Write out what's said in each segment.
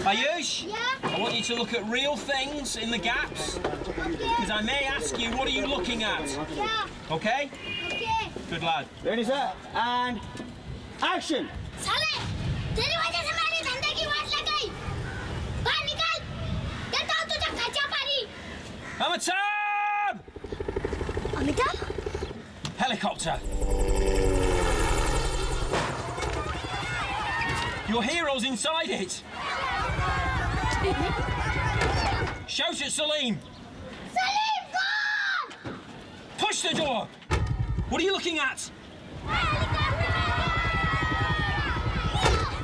Ayush? Yeah? I want you to look at real things in the gaps. Because I may ask you, what are you looking at? Yeah. Okay? Okay. Good lad. Ready, sir? And action! साले, तेरी वजह से मेरी धंधे की वाट लग गई। बाहर निकल। देता हूँ तुझे खर्चा पानी। Amitabh! Amitabh? Helicopter. Your hero's inside it. Shout at Salim. Salim, gone! Push the door. What are you looking at?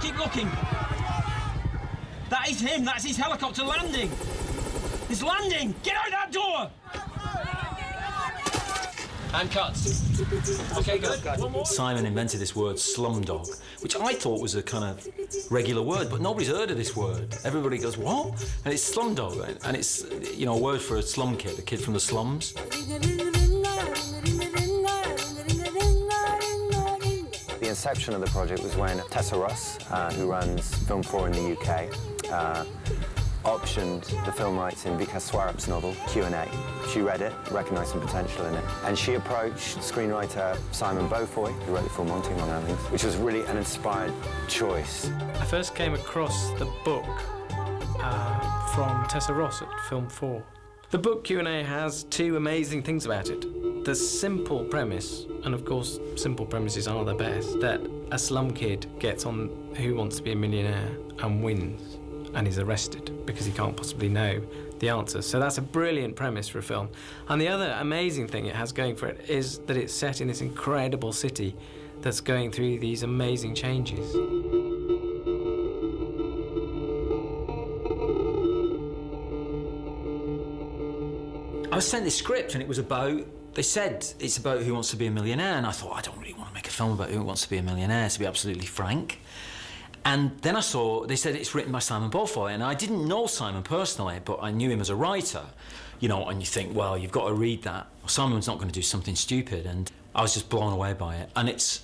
Keep looking. That is him. That's his helicopter landing. It's landing. Get out that door. And cuts. Okay, good. One more. Simon invented this word slumdog, which I thought was a kind of regular word, but nobody's heard of this word. Everybody goes, what? And it's slumdog, and it's, you know, a word for a slum kid, a kid from the slums. The inception of the project was when Tessa Ross, who runs Film 4 in the UK, optioned the film rights in Vikas Swarup's novel, Q&A. She read it, recognised some potential in it, and she approached screenwriter Simon Beaufoy, who wrote The Full Monty, among other things, which was really an inspired choice. I first came across the book from Tessa Ross at Film 4. The book Q&A has two amazing things about it. The simple premise, and of course simple premises are the best, that a slum kid gets on Who Wants to Be a Millionaire and wins and is arrested because he can't possibly know the answers. So that's a brilliant premise for a film. And the other amazing thing it has going for it is that it's set in this incredible city that's going through these amazing changes. I was sent this script and it was about, they said it's about Who Wants to Be a Millionaire, and I thought, I don't really want to make a film about Who Wants to Be a Millionaire, to be absolutely frank. And then I saw, they said it's written by Simon Beaufoy, and I didn't know Simon personally, but I knew him as a writer, you know, and you think, well, you've got to read that. Simon's not going to do something stupid, and I was just blown away by it. And it's,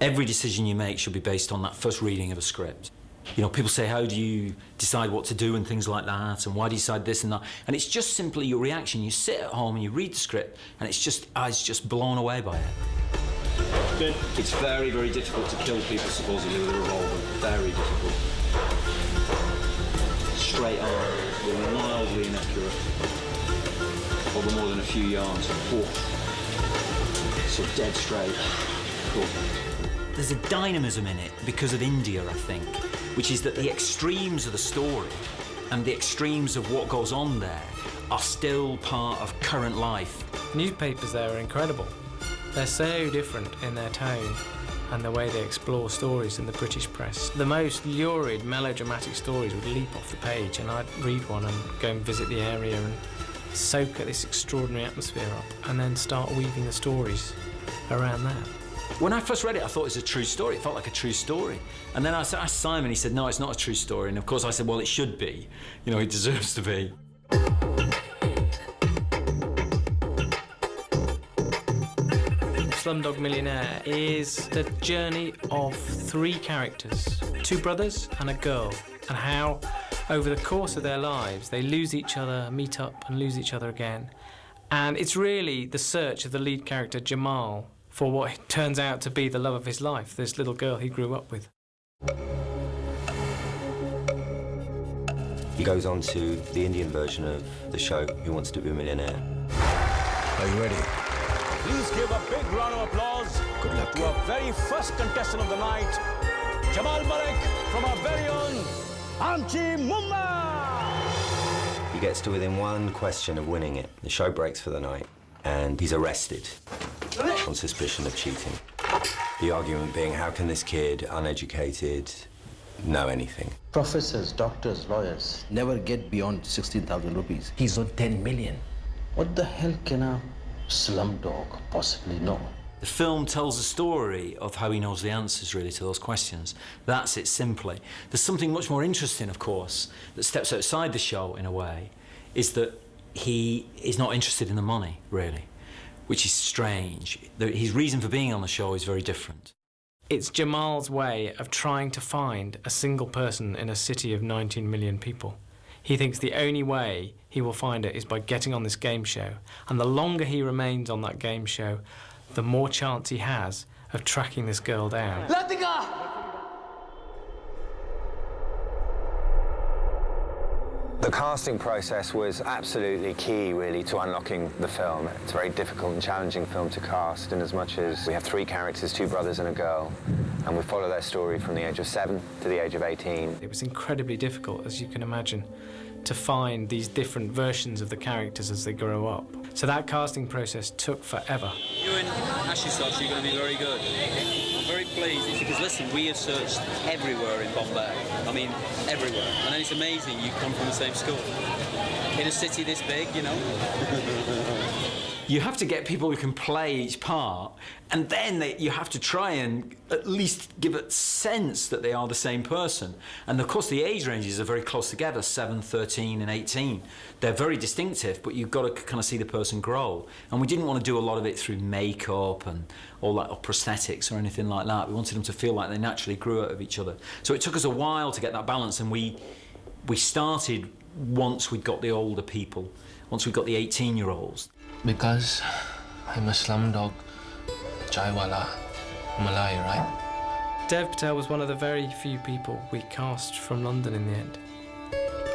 every decision you make should be based on that first reading of a script. You know, people say, how do you decide what to do and things like that, and why do you decide this and that? And it's just simply your reaction. You sit at home and you read the script, and it's just, I was just blown away by it. Good. It's very, very difficult to kill people supposedly with a revolver. Very difficult. Straight arm, we're mildly inaccurate. Over more than a few yards. Oh. So dead straight. Cool. There's a dynamism in it because of India, I think, which is that the extremes of the story and the extremes of what goes on there are still part of current life. Newspapers there are incredible. They're so different in their tone and the way they explore stories in the British press. The most lurid, melodramatic stories would leap off the page, and I'd read one and go and visit the area and soak at this extraordinary atmosphere up, and then start weaving the stories around that. When I first read it, I thought it was a true story. It felt like a true story. And then I asked Simon, he said, no, it's not a true story. And of course I said, well, it should be. You know, it deserves to be. Slumdog Millionaire is the journey of three characters, two brothers and a girl, and how, over the course of their lives, they lose each other, meet up and lose each other again. And it's really the search of the lead character, Jamal, for what turns out to be the love of his life, this little girl he grew up with. He goes on to the Indian version of the show, Who Wants to Be a Millionaire. Are you ready? Please give a big round of applause Good luck, to our very first contestant of the night, Jamal Malik, from our very own Amchi Mumma. He gets to within one question of winning it. The show breaks for the night, and he's arrested on suspicion of cheating. The argument being, how can this kid, uneducated, know anything? Professors, doctors, lawyers never get beyond 16,000 rupees. He's on 10 million. What the hell can a slumdog possibly know? The film tells a story of how he knows the answers, really, to those questions. That's it, simply. There's something much more interesting, of course, that steps outside the show, in a way, is that he is not interested in the money, really, which is strange. His reason for being on the show is very different. It's Jamal's way of trying to find a single person in a city of 19 million people. He thinks the only way he will find it is by getting on this game show. And the longer he remains on that game show, the more chance he has of tracking this girl down. The casting process was absolutely key, really, to unlocking the film. It's a very difficult and challenging film to cast, in as much as we have 3 characters, 2 brothers and a girl, and we follow their story from the age of 7 to the age of 18. It was incredibly difficult, as you can imagine, to find these different versions of the characters as they grow up. So that casting process took forever. You and Ash's Soch, you're going to be very good. I'm very pleased because, listen, we have searched everywhere in Bombay. I mean, everywhere. And then it's amazing you come from the same school. In a city this big, you know. You have to get people who can play each part, and then you have to try and at least give a sense that they are the same person. And of course the age ranges are very close together, 7, 13 and 18. They're very distinctive, but you've got to kind of see the person grow. And we didn't want to do a lot of it through makeup and all that, or prosthetics or anything like that. We wanted them to feel like they naturally grew out of each other. So it took us a while to get that balance, and we started once we'd got the older people, once we got the 18-year-olds. Because I'm a slumdog, chaiwala, Malay, right? Dev Patel was one of the very few people we cast from London in the end.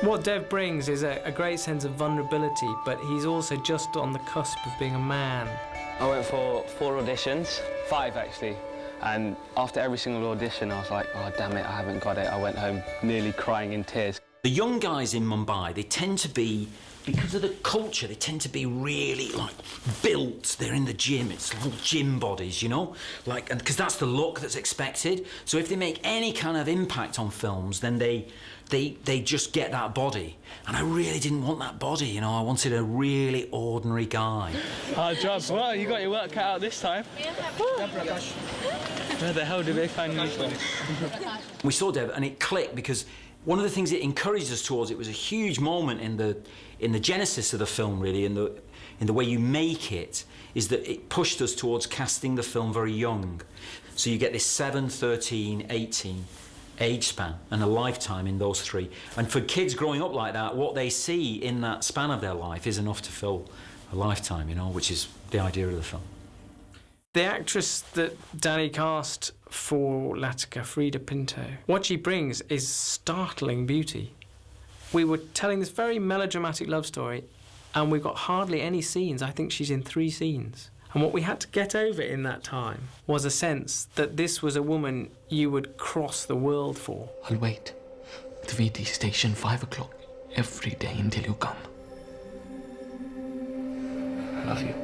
What Dev brings is a great sense of vulnerability, but he's also just on the cusp of being a man. I went for 4 auditions, 5 actually, and after every single audition I was like, oh damn it, I haven't got it. I went home nearly crying in tears. The young guys in Mumbai, they tend to be, because of the culture, they tend to be really, like, built. They're in the gym. It's all gym bodies, you know? Like, and because that's the look that's expected. So if they make any kind of impact on films, then they just get that body. And I really didn't want that body, you know? I wanted a really ordinary guy. Hard job. Well, you got your work cut out this time. Where the hell did they find you from? We saw Dev, and it clicked because one of the things it encouraged us towards, it was a huge moment in the genesis of the film, really, in the way you make it, is that it pushed us towards casting the film very young. So you get this 7, 13, 18 age span and a lifetime in those 3. And for kids growing up like that, what they see in that span of their life is enough to fill a lifetime, you know, which is the idea of the film. The actress that Danny cast for Latika, Freida Pinto, what she brings is startling beauty. We were telling this very melodramatic love story, and we've got hardly any scenes. I think she's in 3 scenes. And what we had to get over in that time was a sense that this was a woman you would cross the world for. I'll wait at the VT station 5 o'clock every day until you come. I love you.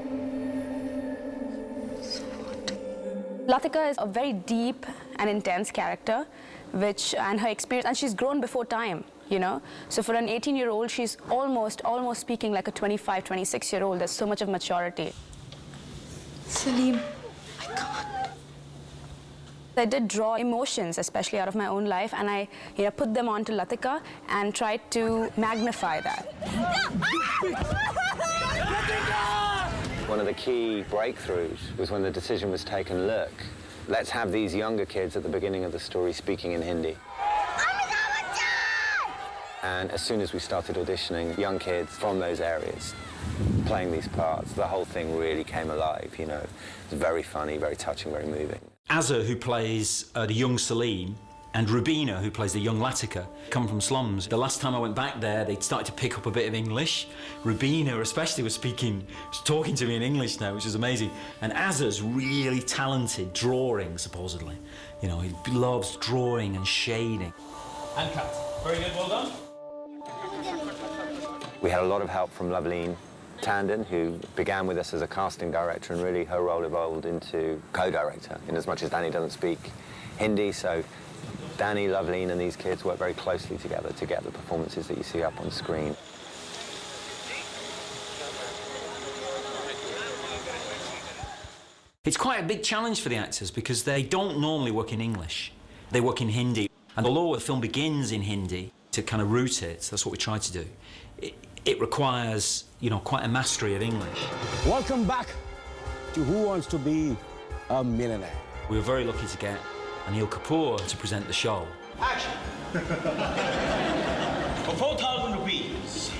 Latika is a very deep and intense character, and her experience, and she's grown before time, you know. So for an 18-year-old, she's almost speaking like a 25, 26-year-old. There's so much of maturity. Salim, I can't. I did draw emotions, especially out of my own life, and I, put them onto Latika and tried to magnify that. One of the key breakthroughs was when the decision was taken, look, let's have these younger kids at the beginning of the story speaking in Hindi. And as soon as we started auditioning young kids from those areas playing these parts, the whole thing really came alive, you know. It was very funny, very touching, very moving. Azza, who plays the young Salim, and Rubina, who plays the young Latika, come from slums. The last time I went back there, they started to pick up a bit of English. Rubina especially was talking to me in English now, which is amazing. And Azza's really talented drawing, supposedly. You know, he loves drawing and shading. And cut. Very good, well done. We had a lot of help from Loveleen Tandon, who began with us as a casting director, and really her role evolved into co-director, in as much as Danny doesn't speak Hindi, so Danny, Loveleen and these kids work very closely together to get the performances that you see up on screen. It's quite a big challenge for the actors because they don't normally work in English. They work in Hindi. And although the film begins in Hindi, to kind of root it, that's what we try to do, it requires, quite a mastery of English. Welcome back to Who Wants to Be a Millionaire. We were very lucky to get Anil Kapoor to present the show. Action! For 4,000 rupees.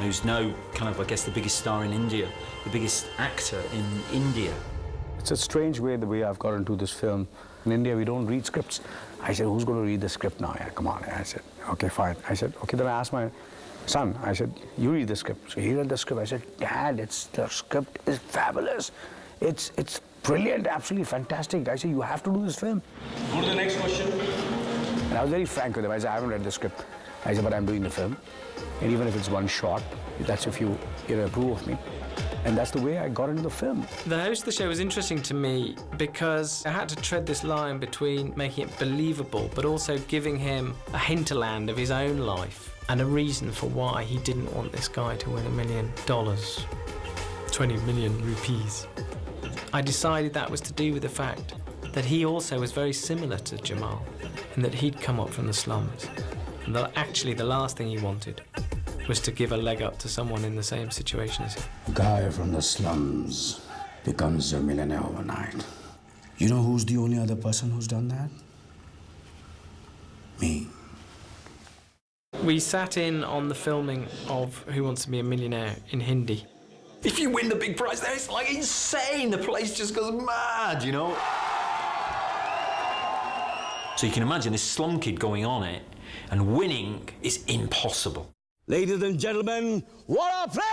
Who's now kind of, I guess, the biggest star in India, the biggest actor in India. It's a strange way, the way I've got into this film. In India, we don't read scripts. I said, who's going to read the script now? Yeah, come on. I said, okay, fine. I said, okay, then I asked my son, I said, you read the script. So he read the script. I said, Dad, the script is fabulous. It's brilliant, absolutely fantastic. I said, you have to do this film. Go to the next question. And I was very frank with him. I said, I haven't read the script. I said, but I'm doing the film. And even if it's one shot, that's if you approve of me. And that's the way I got into the film. The host of the show was interesting to me because I had to tread this line between making it believable but also giving him a hinterland of his own life and a reason for why he didn't want this guy to win $1 million, 20 million rupees. I decided that was to do with the fact that he also was very similar to Jamal and that he'd come up from the slums. And that actually the last thing he wanted was to give a leg up to someone in the same situation as him. Guy from the slums becomes a millionaire overnight. You know who's the only other person who's done that? Me. We sat in on the filming of Who Wants to Be a Millionaire in Hindi. If you win the big prize there, it's like insane. The place just goes mad, you know? So you can imagine this slum kid going on it and winning is impossible. Ladies and gentlemen, what a player!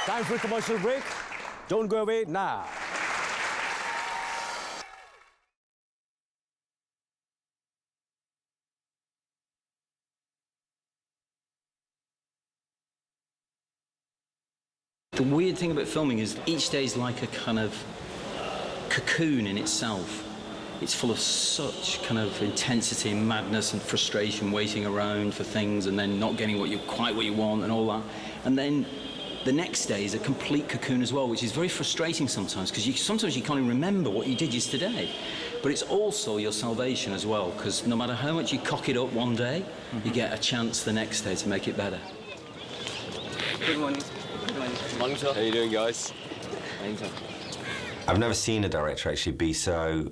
Time for a commercial break. Don't go away now. The weird thing about filming is each day is like a kind of cocoon in itself. It's full of such kind of intensity and madness and frustration, waiting around for things and then not getting quite what you want and all that. And then the next day is a complete cocoon as well, which is very frustrating sometimes because sometimes you can't even remember what you did yesterday. But it's also your salvation as well, because no matter how much you cock it up one day, you get a chance the next day to make it better. Good morning. Good morning. Morning, sir. How you doing, guys? Morning, sir. I've never seen a director actually be so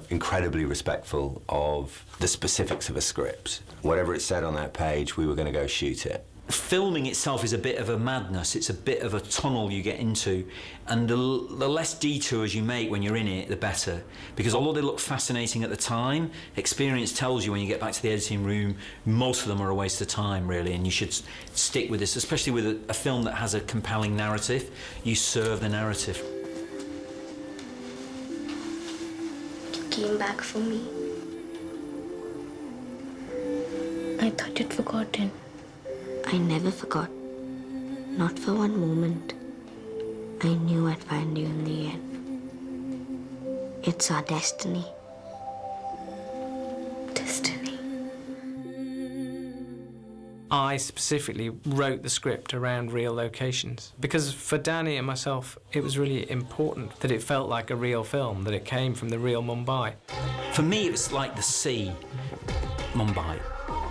incredibly respectful of the specifics of a script. Whatever it said on that page, we were going to go shoot it. Filming itself is a bit of a madness. It's a bit of a tunnel you get into, and the less detours you make when you're in it, the better. Because although they look fascinating at the time, experience tells you when you get back to the editing room, most of them are a waste of time, really, and you should stick with this, especially with a film that has a compelling narrative. You serve the narrative. Came back for me. I thought you'd forgotten. I never forgot. Not for one moment. I knew I'd find you in the end. It's our destiny. Destiny. I specifically wrote the script around real locations because for Danny and myself, it was really important that it felt like a real film, that it came from the real Mumbai. For me, it's like the sea, Mumbai.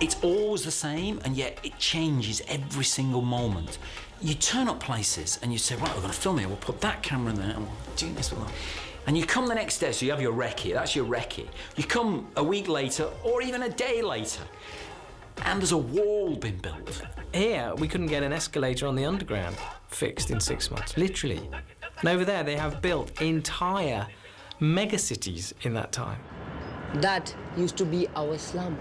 It's always the same, and yet it changes every single moment. You turn up places and you say, right, we're going to film here, we'll put that camera in there, and we'll do this with that. And you come the next day, so you have your recce, that's your recce. You come a week later, or even a day later, and there's a wall been built. Here, we couldn't get an escalator on the underground fixed in 6 months, literally. And over there, they have built entire megacities in that time. That used to be our slum.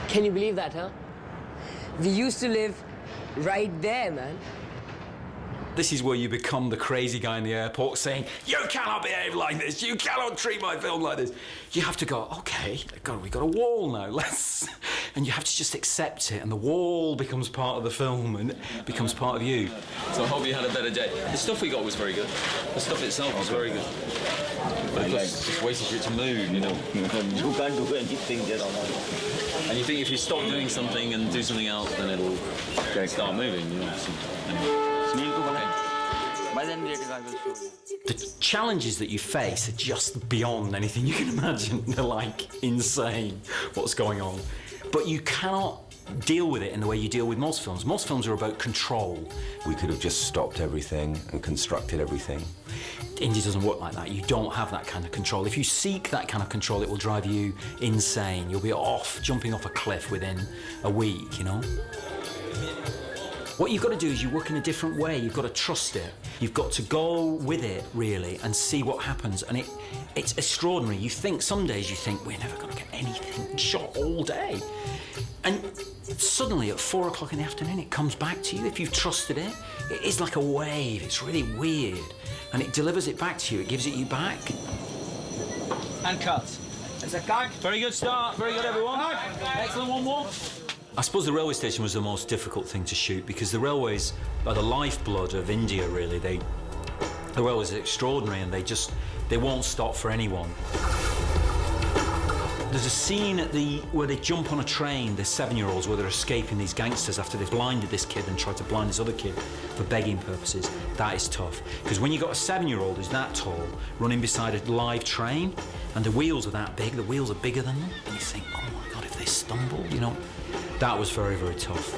Can you believe that, huh? We used to live right there, man. This is where you become the crazy guy in the airport saying, you cannot behave like this, you cannot treat my film like this. You have to go, okay, God, we've got a wall now, let's... And you have to just accept it, and the wall becomes part of the film and it becomes part of you. So I hope you had a better day. The stuff we got was very good. The stuff itself was very good. But it was just waiting for it to move, you know. You can't do anything just... And you think if you stop doing something and do something else, then it'll start moving, you know. The challenges that you face are just beyond anything you can imagine. They're like insane what's going on. But you cannot deal with it in the way you deal with most films. Most films are about control. We could have just stopped everything and constructed everything. India doesn't work like that. You don't have that kind of control. If you seek that kind of control, it will drive you insane. You'll be jumping off a cliff within a week, you know? What you've got to do is you work in a different way. You've got to trust it. You've got to go with it, really, and see what happens. And it's extraordinary. Some days you think, we're never going to get anything shot all day. And suddenly at 4 o'clock in the afternoon, it comes back to you if you've trusted it. It is like a wave. It's really weird. And it delivers it back to you. It gives it you back. And cut. It's a cut. Very good start. Very good, everyone. Excellent, one more. I suppose the railway station was the most difficult thing to shoot because the railways are the lifeblood of India, really. The railways are extraordinary and they won't stop for anyone. There's a scene where they jump on a train, the 7-year-olds, where they're escaping these gangsters after they've blinded this kid and tried to blind this other kid for begging purposes. That is tough. Because when you've got a 7-year-old who's that tall, running beside a live train, and the wheels are that big, the wheels are bigger than them, and you think, oh my God, if they stumble, you know, that was very, very tough.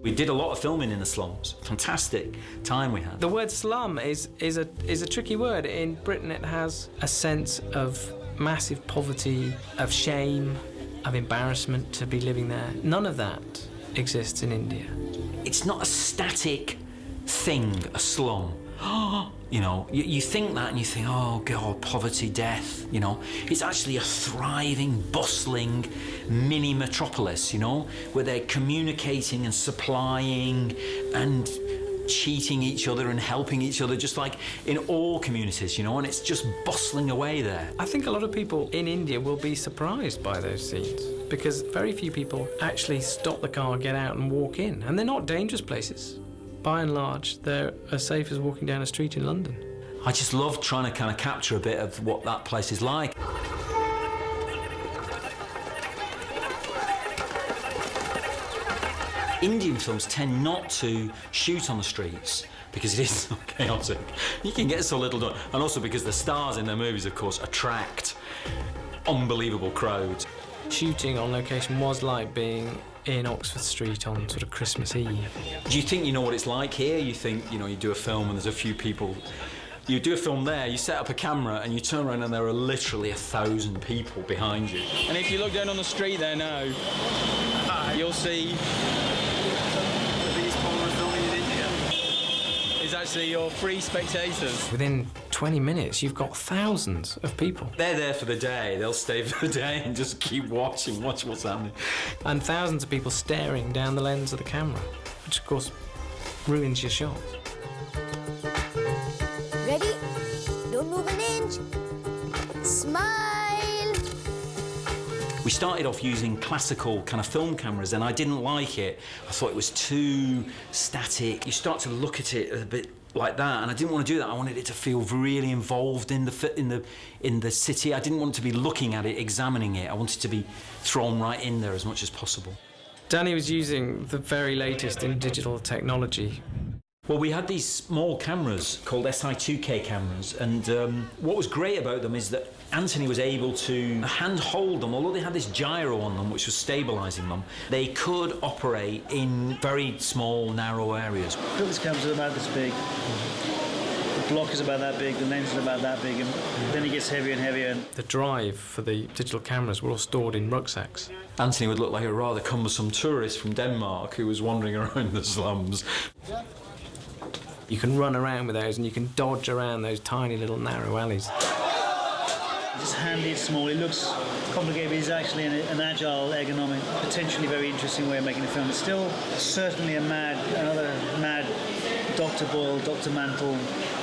We did a lot of filming in the slums. Fantastic time we had. The word slum is a tricky word. In Britain, it has a sense of massive poverty, of shame, of embarrassment to be living there. None of that exists in India. It's not a static thing, a slum. You know, you think that and you think, oh God, poverty, death, you know. It's actually a thriving, bustling mini metropolis, you know, where they're communicating and supplying and cheating each other and helping each other, just like in all communities, you know, and it's just bustling away there. I think a lot of people in India will be surprised by those scenes because very few people actually stop the car, get out and walk in, and they're not dangerous places. By and large, they're as safe as walking down a street in London. I just love trying to kind of capture a bit of what that place is like. Indian films tend not to shoot on the streets because it is so chaotic. You can get so little done. And also because the stars in their movies, of course, attract unbelievable crowds. Shooting on location was like being in Oxford Street on sort of Christmas Eve. Do you think you know what it's like here? You think, you know, you do a film and there's a few people. You do a film there, you set up a camera and you turn around and there are literally 1,000 people behind you. And if you look down on the street there now, you'll see the biggest problem with filming in India is actually your free spectators. Within 20 minutes, you've got thousands of people. They're there for the day. They'll stay for the day and just keep watch what's happening. And thousands of people staring down the lens of the camera, which of course ruins your shot. Ready? Don't move an inch. Smile. We started off using classical kind of film cameras and I didn't like it. I thought it was too static. You start to look at it a bit like that, and I didn't want to do that. I wanted it to feel really involved in the city. I didn't want to be looking at it, examining it. I wanted to be thrown right in there as much as possible. Danny was using the very latest in digital technology. Well, we had these small cameras called SI2K cameras, and what was great about them is that Anthony was able to hand-hold them. Although they had this gyro on them, which was stabilising them, they could operate in very small, narrow areas. This camera's about this big. The block is about that big, the lens is about that big, and then it gets heavier and heavier. The drive for the digital cameras were all stored in rucksacks. Anthony would look like a rather cumbersome tourist from Denmark who was wandering around the slums. You can run around with those and you can dodge around those tiny little narrow alleys. It's handy, it's small, it looks complicated, but it's actually an agile, ergonomic, potentially very interesting way of making a film. It's still certainly another mad Dr. Boyle, Dr. Mantle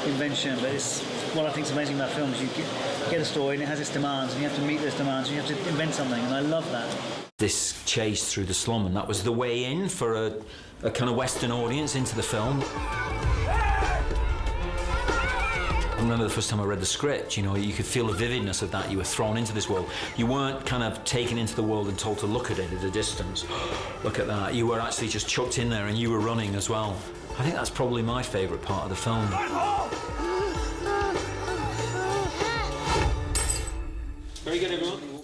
invention, but it's what I think is amazing about films. You get a story and it has its demands, and you have to meet those demands, and you have to invent something, and I love that. This chase through the slum, and that was the way in for a kind of Western audience into the film. I remember the first time I read the script, you know, you could feel the vividness of that. You were thrown into this world. You weren't kind of taken into the world and told to look at it at a distance. Look at that. You were actually just chucked in there and you were running as well. I think that's probably my favourite part of the film.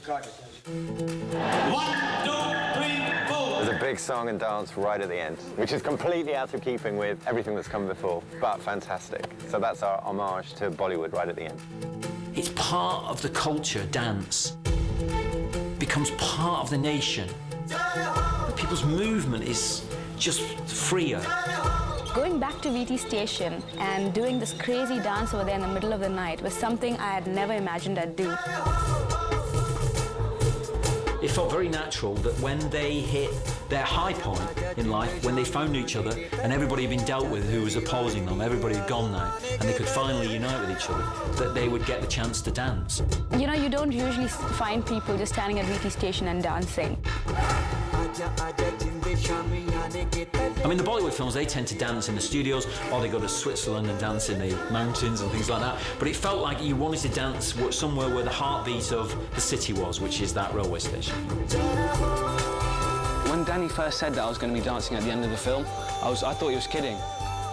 There's a big song and dance right at the end, which is completely out of keeping with everything that's come before, but fantastic. So that's our homage to Bollywood right at the end. It's part of the culture, dance. Becomes part of the nation. People's movement is just freer. Going back to VT Station and doing this crazy dance over there in the middle of the night was something I had never imagined I'd do. It felt very natural that when they hit their high point in life, when they found each other and everybody had been dealt with who was opposing them, everybody had gone now, and they could finally unite with each other, that they would get the chance to dance. You know, you don't usually find people just standing at VT Station and dancing. I mean, the Bollywood films, they tend to dance in the studios, or they go to Switzerland and dance in the mountains and things like that. But it felt like you wanted to dance somewhere where the heartbeat of the city was, which is that railway station. When Danny first said that I was going to be dancing at the end of the film, I thought he was kidding.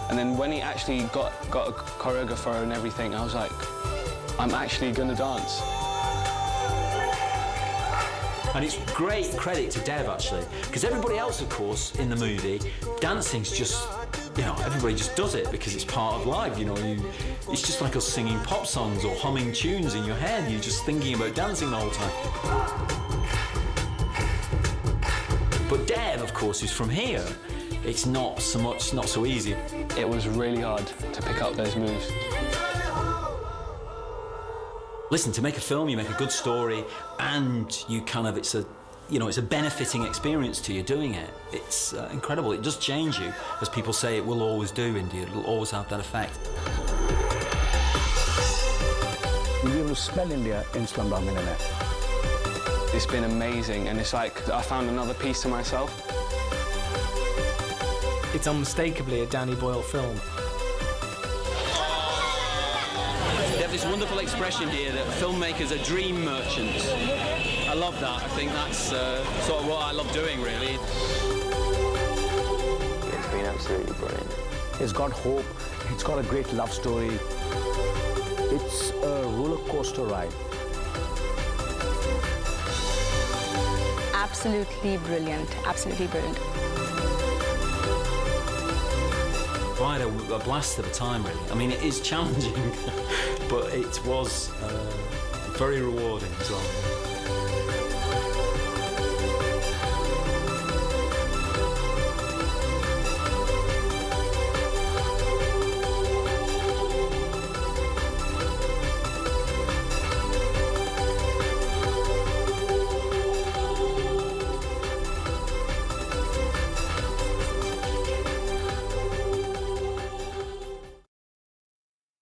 And then when he actually got a choreographer and everything, I was like, I'm actually going to dance. And it's great credit to Dev, actually, because everybody else, of course, in the movie, dancing's just, you know, everybody just does it because it's part of life, you know. It's just like us singing pop songs or humming tunes in your head. You're just thinking about dancing the whole time. But Dev, of course, who's from here, it's not so easy. It was really hard to pick up those moves. Listen, to make a film, you make a good story, and you kind of, it's a benefiting experience to you doing it. It's incredible. It does change you, as people say it will always do, India. It'll always have that effect. You'll be able to smell India in Slumdog Millionaire. It's been amazing, and it's like I found another piece to myself. It's unmistakably a Danny Boyle film. They have this wonderful expression here that filmmakers are dream merchants. I love that. I think that's sort of what I love doing, really. It's been absolutely brilliant. It's got hope. It's got a great love story. It's a roller coaster ride. Absolutely brilliant. Absolutely brilliant. Quite a blast of a time, really. I mean, it is challenging, but it was very rewarding as well.